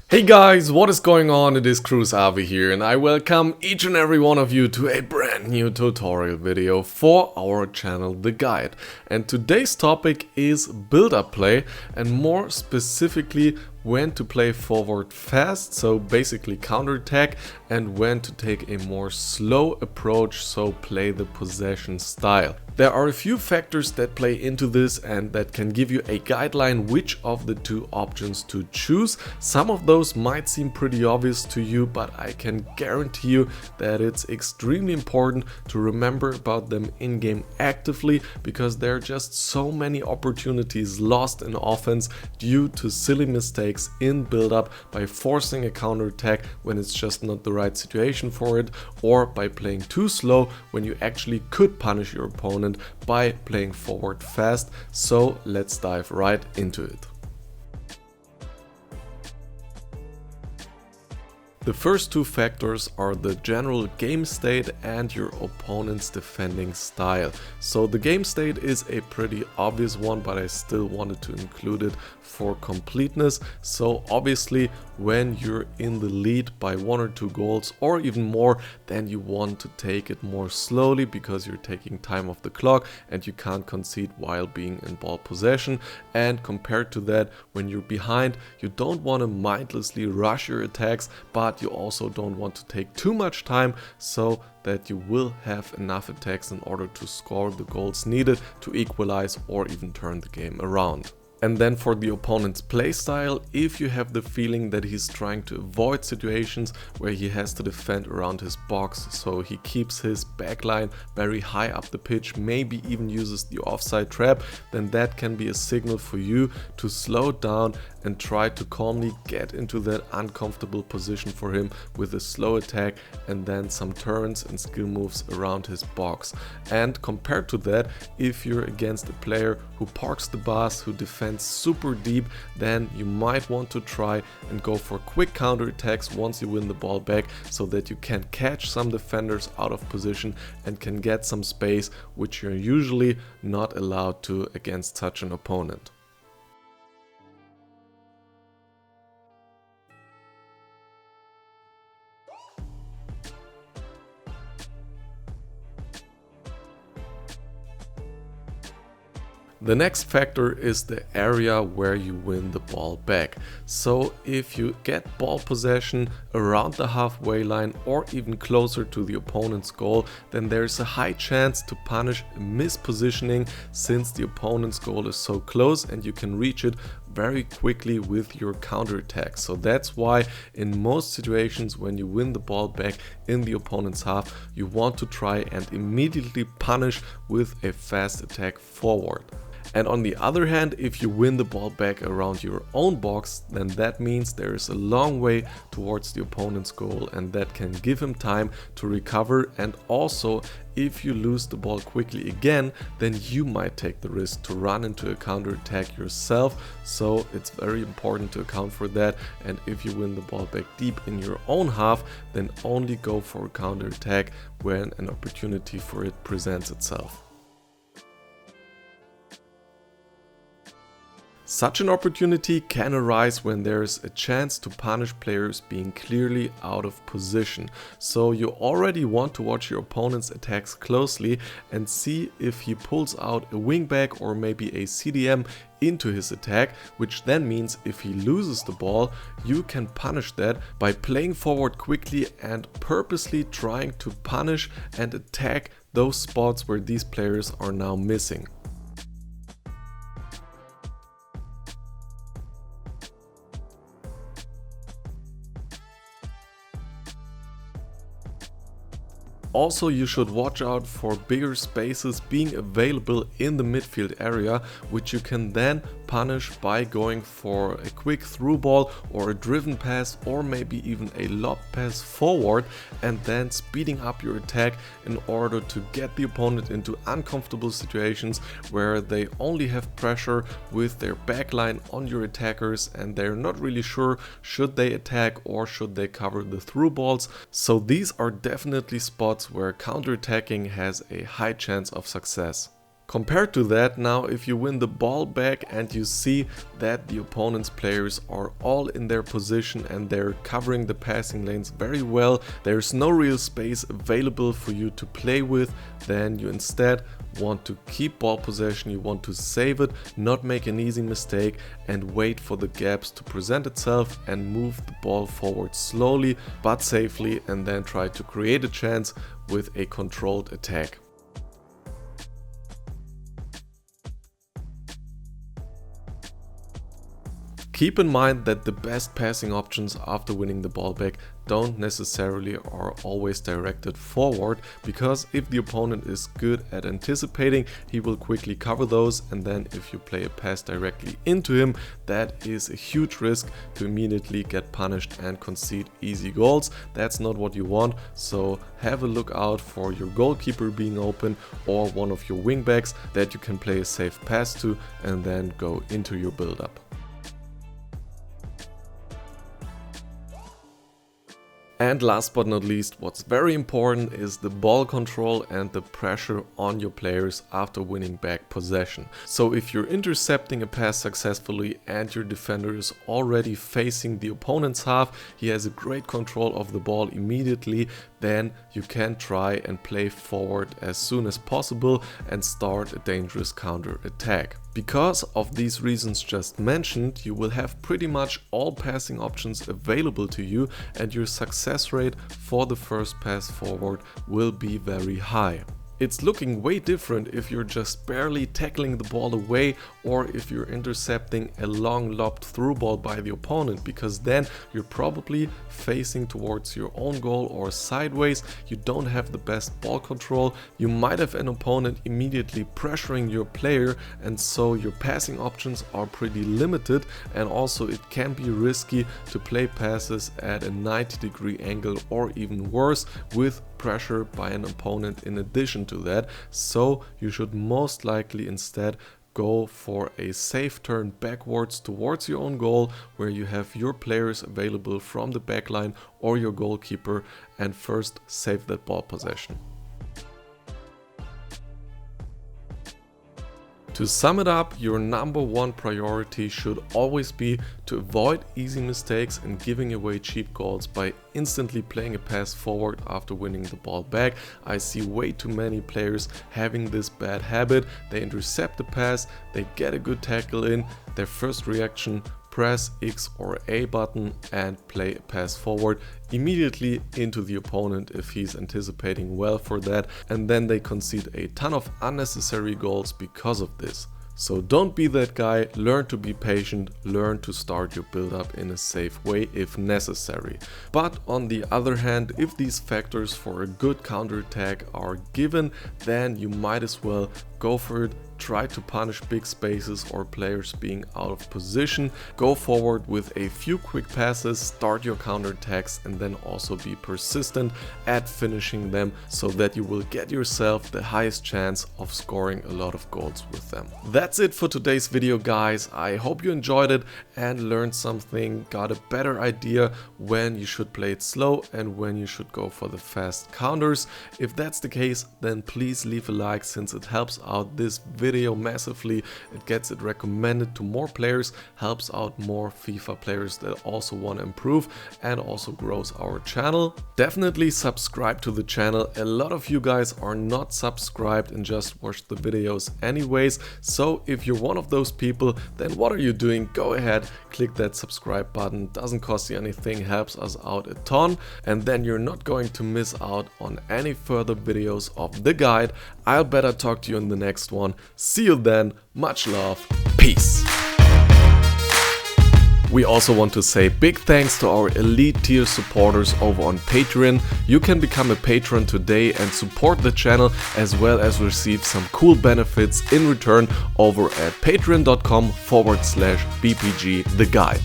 Hey guys, what is going on? It is Cruz Avi here and I welcome each and every one of you to a brand new tutorial video for our channel The Guide. And today's topic is build-up play, and more specifically when to play forward fast, so basically counterattack, and when to take a more slow approach, so play the possession style. There are a few factors that play into this and that can give you a guideline which of the two options to choose. Some of those might seem pretty obvious to you, but I can guarantee you that it's extremely important to remember about them in-game actively, because there are just so many opportunities lost in offense due to silly mistakes in build-up, by forcing a counterattack when it's just not the right situation for it, or by playing too slow when you actually could punish your opponent by playing forward fast. So let's dive right into it. The first two factors are the general game state and your opponent's defending style. So the game state is a pretty obvious one, but I still wanted to include it for completeness. So obviously when you're in the lead by 1 or 2 goals or even more, then you want to take it more slowly, because you're taking time off the clock and you can't concede while being in ball possession. And compared to that, when you're behind, you don't want to mindlessly rush your attacks, but you also don't want to take too much time, so that you will have enough attacks in order to score the goals needed to equalize or even turn the game around. And then for the opponent's playstyle, if you have the feeling that he's trying to avoid situations where he has to defend around his box, so he keeps his backline very high up the pitch, maybe even uses the offside trap, then that can be a signal for you to slow down and try to calmly get into that uncomfortable position for him with a slow attack and then some turns and skill moves around his box. And compared to that, if you're against a player who parks the bus, who defends super deep, then you might want to try and go for quick counter attacks once you win the ball back, so that you can catch some defenders out of position and can get some space, which you're usually not allowed to against such an opponent. The next factor is the area where you win the ball back. So if you get ball possession around the halfway line or even closer to the opponent's goal, then there's a high chance to punish mispositioning, since the opponent's goal is so close and you can reach it very quickly with your counterattack. So that's why in most situations when you win the ball back in the opponent's half, you want to try and immediately punish with a fast attack forward. And on the other hand, if you win the ball back around your own box, then that means there is a long way towards the opponent's goal, and that can give him time to recover. And also, if you lose the ball quickly again, then you might take the risk to run into a counterattack yourself. So it's very important to account for that. And if you win the ball back deep in your own half, then only go for a counterattack when an opportunity for it presents itself. Such an opportunity can arise when there is a chance to punish players being clearly out of position. So you already want to watch your opponent's attacks closely and see if he pulls out a wingback or maybe a CDM into his attack, which then means if he loses the ball, you can punish that by playing forward quickly and purposely trying to punish and attack those spots where these players are now missing. Also, you should watch out for bigger spaces being available in the midfield area, which you can then punish by going for a quick through ball or a driven pass, or maybe even a lob pass forward, and then speeding up your attack in order to get the opponent into uncomfortable situations where they only have pressure with their backline on your attackers and they're not really sure should they attack or should they cover the through balls. So these are definitely spots where counterattacking has a high chance of success. Compared to that, now if you win the ball back and you see that the opponent's players are all in their position and they're covering the passing lanes very well, there's no real space available for you to play with, then you instead want to keep ball possession, you want to save it, not make an easy mistake, and wait for the gaps to present itself and move the ball forward slowly but safely, and then try to create a chance with a controlled attack. Keep in mind that the best passing options after winning the ball back don't necessarily are always directed forward, because if the opponent is good at anticipating, he will quickly cover those, and then if you play a pass directly into him, that is a huge risk to immediately get punished and concede easy goals. That's not what you want, so have a look out for your goalkeeper being open or one of your wingbacks that you can play a safe pass to and then go into your build-up. And last but not least, what's very important is the ball control and the pressure on your players after winning back possession. So if you're intercepting a pass successfully and your defender is already facing the opponent's half, he has a great control of the ball immediately, then you can try and play forward as soon as possible and start a dangerous counter attack. Because of these reasons just mentioned, you will have pretty much all passing options available to you, and your success rate for the first pass forward will be very high. It's looking way different if you're just barely tackling the ball away or if you're intercepting a long lobbed through ball by the opponent, because then you're probably facing towards your own goal or sideways, you don't have the best ball control, you might have an opponent immediately pressuring your player, and so your passing options are pretty limited, and also it can be risky to play passes at a 90-degree angle or even worse with pressure by an opponent in addition to that. So you should most likely instead go for a safe turn backwards towards your own goal, where you have your players available from the backline or your goalkeeper, and first save that ball possession. To sum it up, your number one priority should always be to avoid easy mistakes and giving away cheap goals by instantly playing a pass forward after winning the ball back. I see way too many players having this bad habit. They intercept the pass, they get a good tackle in, their first reaction, press X or A button and play a pass forward immediately into the opponent if he's anticipating well for that, and then they concede a ton of unnecessary goals because of this. So don't be that guy, learn to be patient, learn to start your build-up in a safe way if necessary. But on the other hand, if these factors for a good counterattack are given, then you might as well go for it. Try to punish big spaces or players being out of position. Go forward with a few quick passes, start your counterattacks, and then also be persistent at finishing them so that you will get yourself the highest chance of scoring a lot of goals with them. That's it for today's video, guys. I hope you enjoyed it and learned something, got a better idea when you should play it slow and when you should go for the fast counters. If that's the case, then please leave a like, since it helps out this video massively. It gets it recommended to more players, helps out more FIFA players that also want to improve, and also grows our channel. Definitely subscribe to the channel. A lot of you guys are not subscribed and just watch the videos anyways, so if you're one of those people, then what are you doing? Go ahead, click that subscribe button, doesn't cost you anything, helps us out a ton, and then you're not going to miss out on any further videos of the guide. I'll better talk to you in the next one. See you then, much love, peace. We also want to say big thanks to our elite tier supporters over on Patreon. You can become a patron today and support the channel, as well as receive some cool benefits in return over at patreon.com/BPG the Guide.